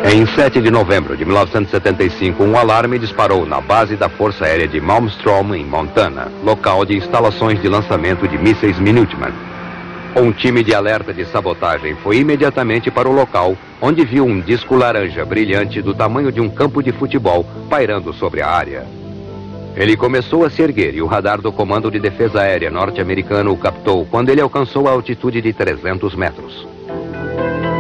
Em 7 de novembro de 1975, um alarme disparou na base da Força Aérea de Malmstrom, em Montana, local de instalações de lançamento de mísseis Minuteman. Um time de alerta de sabotagem foi imediatamente para o local, onde viu um disco laranja brilhante do tamanho de um campo de futebol pairando sobre a área. Ele começou a se erguer e o radar do Comando de Defesa Aérea norte-americano o captou quando ele alcançou a altitude de 300 metros.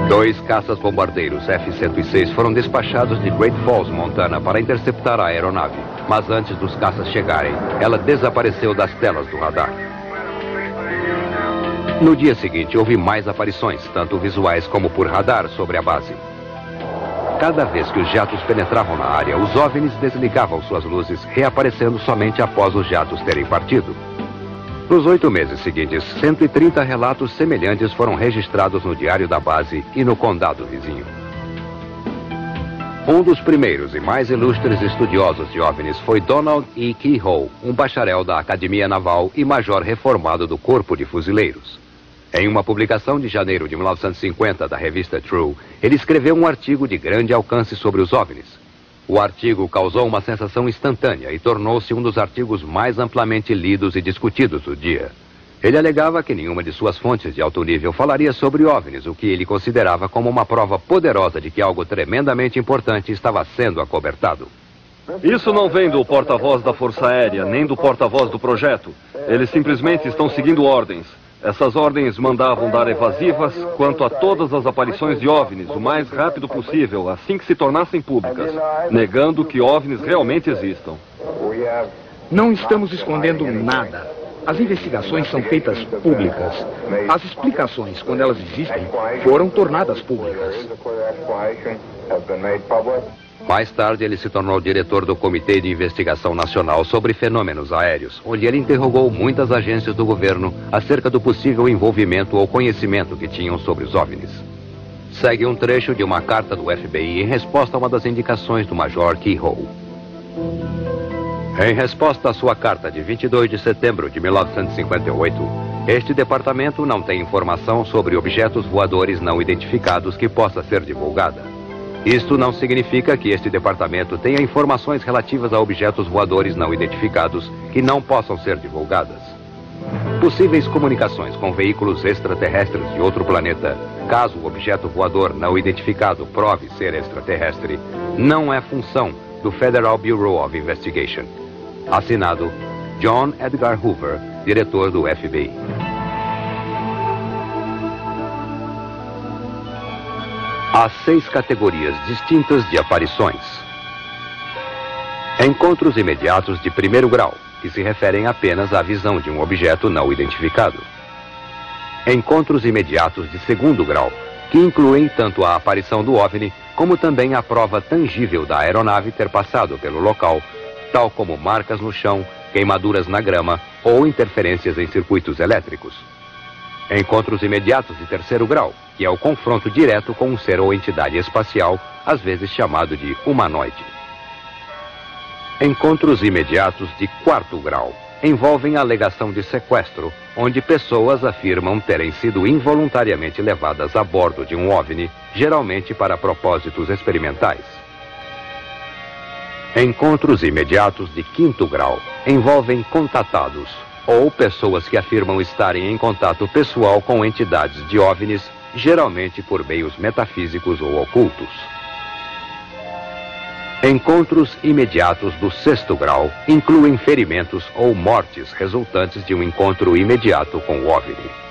2 caças-bombardeiros F-106 foram despachados de Great Falls, Montana, para interceptar a aeronave. Mas antes dos caças chegarem, ela desapareceu das telas do radar. No dia seguinte, houve mais aparições, tanto visuais como por radar, sobre a base. Cada vez que os jatos penetravam na área, os OVNIs desligavam suas luzes, reaparecendo somente após os jatos terem partido. Nos 8 meses seguintes, 130 relatos semelhantes foram registrados no diário da base e no condado vizinho. Um dos primeiros e mais ilustres estudiosos de OVNIs foi Donald E. Keyhoe, um bacharel da Academia Naval e major reformado do Corpo de Fuzileiros. Em uma publicação de janeiro de 1950 da revista True, ele escreveu um artigo de grande alcance sobre os OVNIs. O artigo causou uma sensação instantânea e tornou-se um dos artigos mais amplamente lidos e discutidos do dia. Ele alegava que nenhuma de suas fontes de alto nível falaria sobre OVNIs, o que ele considerava como uma prova poderosa de que algo tremendamente importante estava sendo acobertado. Isso não vem do porta-voz da Força Aérea, nem do porta-voz do projeto. Eles simplesmente estão seguindo ordens. Essas ordens mandavam dar evasivas quanto a todas as aparições de OVNIs o mais rápido possível, assim que se tornassem públicas, negando que OVNIs realmente existam. Não estamos escondendo nada. As investigações são feitas públicas. As explicações, quando elas existem, foram tornadas públicas. Mais tarde, ele se tornou diretor do Comitê de Investigação Nacional sobre Fenômenos Aéreos, onde ele interrogou muitas agências do governo acerca do possível envolvimento ou conhecimento que tinham sobre os OVNIs. Segue um trecho de uma carta do FBI em resposta a uma das indicações do Major Keyhoe. Em resposta à sua carta de 22 de setembro de 1958, este departamento não tem informação sobre objetos voadores não identificados que possa ser divulgada. Isto não significa que este departamento tenha informações relativas a objetos voadores não identificados que não possam ser divulgadas. Possíveis comunicações com veículos extraterrestres de outro planeta, caso o objeto voador não identificado prove ser extraterrestre, não é função do Federal Bureau of Investigation. Assinado John Edgar Hoover, diretor do FBI. Há 6 categorias distintas de aparições. Encontros imediatos de primeiro grau, que se referem apenas à visão de um objeto não identificado. Encontros imediatos de segundo grau, que incluem tanto a aparição do OVNI, como também a prova tangível da aeronave ter passado pelo local, tal como marcas no chão, queimaduras na grama ou interferências em circuitos elétricos. Encontros imediatos de terceiro grau, que é o confronto direto com um ser ou entidade espacial, às vezes chamado de humanoide. Encontros imediatos de quarto grau envolvem a alegação de sequestro, onde pessoas afirmam terem sido involuntariamente levadas a bordo de um OVNI, geralmente para propósitos experimentais. Encontros imediatos de quinto grau envolvem contatados, ou pessoas que afirmam estarem em contato pessoal com entidades de OVNIs, geralmente por meios metafísicos ou ocultos. Encontros imediatos do sexto grau incluem ferimentos ou mortes resultantes de um encontro imediato com o OVNI.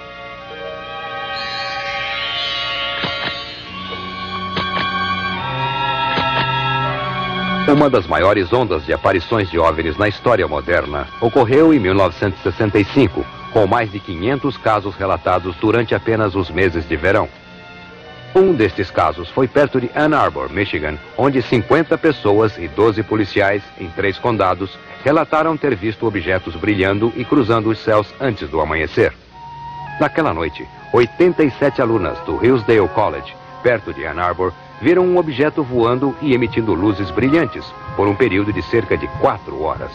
Uma das maiores ondas de aparições de OVNIs na história moderna ocorreu em 1965, com mais de 500 casos relatados durante apenas os meses de verão. Um destes casos foi perto de Ann Arbor, Michigan, onde 50 pessoas e 12 policiais em 3 condados relataram ter visto objetos brilhando e cruzando os céus antes do amanhecer. Naquela noite, 87 alunas do Hillsdale College, perto de Ann Arbor, viram um objeto voando e emitindo luzes brilhantes por um período de cerca de 4 horas.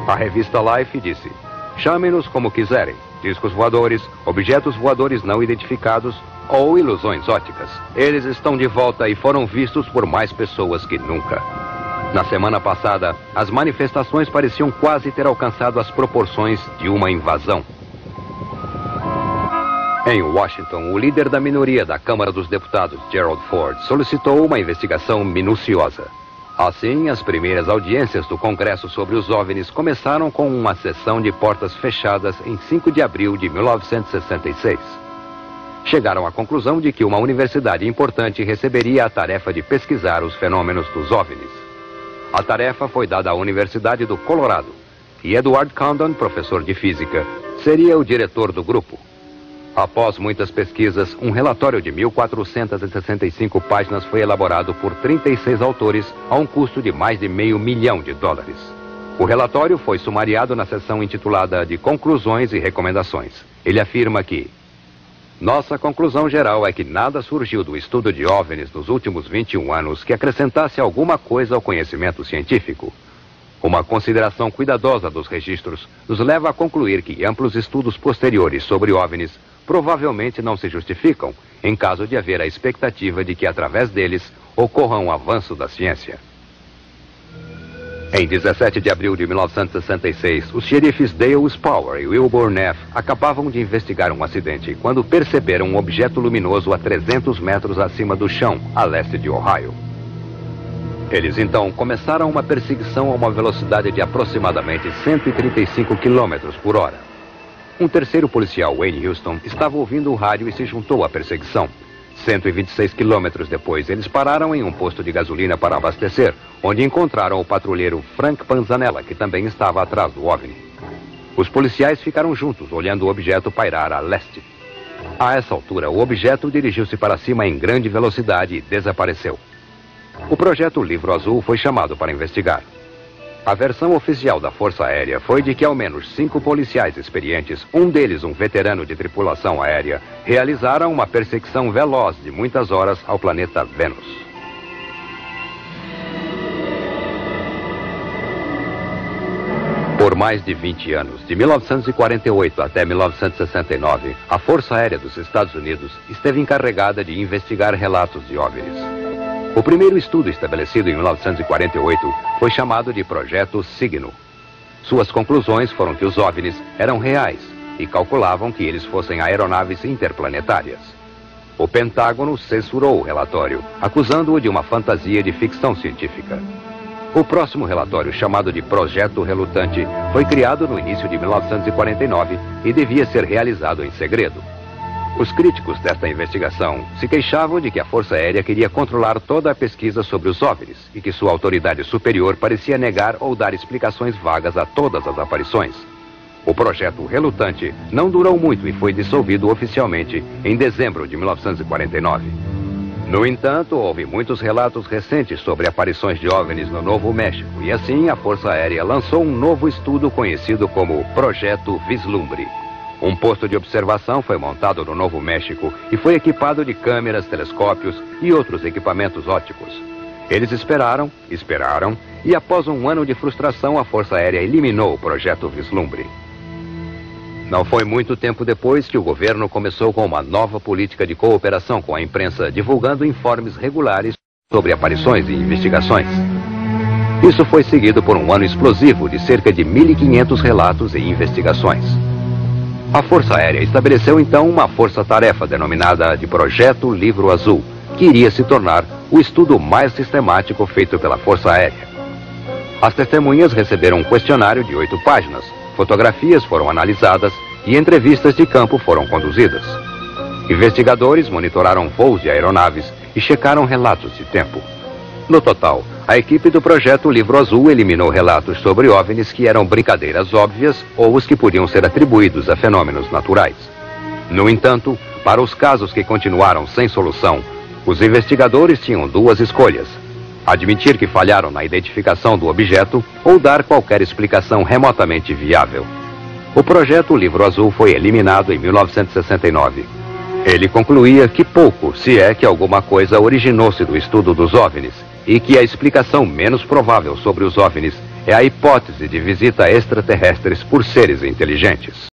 A revista Life disse: "Chamem-nos como quiserem, discos voadores, objetos voadores não identificados ou ilusões óticas. Eles estão de volta e foram vistos por mais pessoas que nunca. Na semana passada, as manifestações pareciam quase ter alcançado as proporções de uma invasão. Em Washington, o líder da minoria da Câmara dos Deputados, Gerald Ford, solicitou uma investigação minuciosa. Assim, as primeiras audiências do Congresso sobre os OVNIs começaram com uma sessão de portas fechadas em 5 de abril de 1966. Chegaram à conclusão de que uma universidade importante receberia a tarefa de pesquisar os fenômenos dos OVNIs. A tarefa foi dada à Universidade do Colorado, e Edward Condon, professor de física, seria o diretor do grupo. Após muitas pesquisas, um relatório de 1.465 páginas foi elaborado por 36 autores a um custo de mais de $500 milhão. O relatório foi sumariado na seção intitulada de Conclusões e Recomendações. Ele afirma que nossa conclusão geral é que nada surgiu do estudo de OVNIs nos últimos 21 anos que acrescentasse alguma coisa ao conhecimento científico. Uma consideração cuidadosa dos registros nos leva a concluir que amplos estudos posteriores sobre OVNIs provavelmente não se justificam em caso de haver a expectativa de que através deles ocorra um avanço da ciência. Em 17 de abril de 1966, os xerifes Dale Spower e Wilbur Neff acabavam de investigar um acidente quando perceberam um objeto luminoso a 300 metros acima do chão, a leste de Ohio. Eles então começaram uma perseguição a uma velocidade de aproximadamente 135 km por hora. Um terceiro policial, Wayne Houston, estava ouvindo o rádio e se juntou à perseguição. 126 quilômetros depois, eles pararam em um posto de gasolina para abastecer, onde encontraram o patrulheiro Frank Panzanella, que também estava atrás do OVNI. Os policiais ficaram juntos, olhando o objeto pairar a leste. A essa altura, o objeto dirigiu-se para cima em grande velocidade e desapareceu. O projeto Livro Azul foi chamado para investigar. A versão oficial da Força Aérea foi de que ao menos 5 policiais experientes, um deles um veterano de tripulação aérea, realizaram uma perseguição veloz de muitas horas ao planeta Vênus. Por mais de 20 anos, de 1948 até 1969, a Força Aérea dos Estados Unidos esteve encarregada de investigar relatos de OVNIs. O primeiro estudo estabelecido em 1948 foi chamado de Projeto Signo. Suas conclusões foram que os OVNIs eram reais e calculavam que eles fossem aeronaves interplanetárias. O Pentágono censurou o relatório, acusando-o de uma fantasia de ficção científica. O próximo relatório, chamado de Projeto Relutante, foi criado no início de 1949 e devia ser realizado em segredo. Os críticos desta investigação se queixavam de que a Força Aérea queria controlar toda a pesquisa sobre os OVNIs e que sua autoridade superior parecia negar ou dar explicações vagas a todas as aparições. O projeto Relutante não durou muito e foi dissolvido oficialmente em dezembro de 1949. No entanto, houve muitos relatos recentes sobre aparições de OVNIs no Novo México e assim a Força Aérea lançou um novo estudo conhecido como Projeto Vislumbre. Um posto de observação foi montado no Novo México e foi equipado de câmeras, telescópios e outros equipamentos ópticos. Eles esperaram e após um ano de frustração, a Força Aérea eliminou o Projeto Vislumbre. Não foi muito tempo depois que o governo começou com uma nova política de cooperação com a imprensa, divulgando informes regulares sobre aparições e investigações. Isso foi seguido por um ano explosivo de cerca de 1.500 relatos e investigações. A Força Aérea estabeleceu então uma força-tarefa denominada de Projeto Livro Azul, que iria se tornar o estudo mais sistemático feito pela Força Aérea. As testemunhas receberam um questionário de 8 páginas, fotografias foram analisadas e entrevistas de campo foram conduzidas. Investigadores monitoraram voos de aeronaves e checaram relatos de tempo. No total, a equipe do Projeto Livro Azul eliminou relatos sobre OVNIs que eram brincadeiras óbvias ou os que podiam ser atribuídos a fenômenos naturais. No entanto, para os casos que continuaram sem solução, os investigadores tinham duas escolhas: admitir que falharam na identificação do objeto ou dar qualquer explicação remotamente viável. O Projeto Livro Azul foi eliminado em 1969. Ele concluía que pouco, se é que alguma coisa, originou-se do estudo dos OVNIs e que a explicação menos provável sobre os OVNIs é a hipótese de visita a extraterrestres por seres inteligentes.